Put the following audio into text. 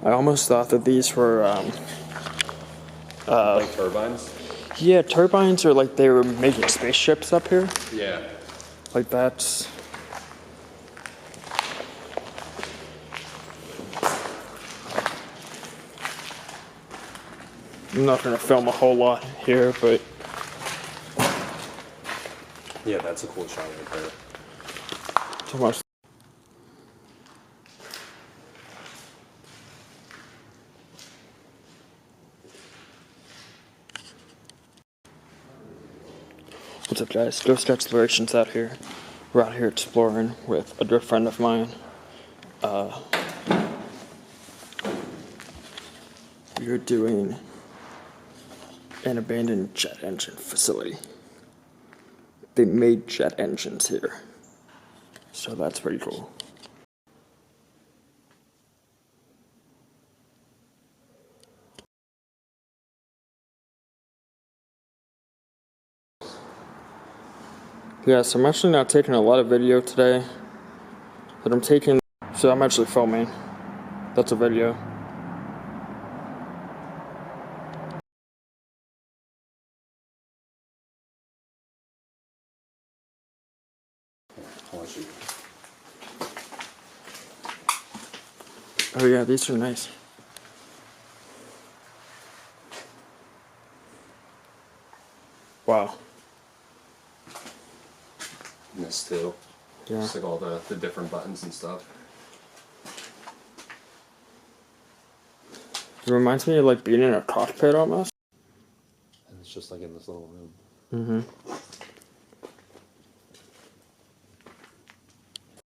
I almost thought that these were, like turbines? yeah, turbines, or like they were making spaceships up here. Yeah. Like that's... I'm not going to film a whole lot here, but... Yeah, that's a cool shot right there. Too much. What's up, guys? Ghost Explorations out here. We're out here exploring with a good friend of mine. We're doing an abandoned jet engine facility. They made jet engines here, so that's pretty cool. Yeah, so I'm actually not taking a lot of video today, but I'm actually filming. That's a video. Oh yeah, these are nice. Wow. And this too. Yeah. Just like all the different buttons and stuff. It reminds me of like being in a cockpit almost. And it's just like in this little room. Mm-hmm.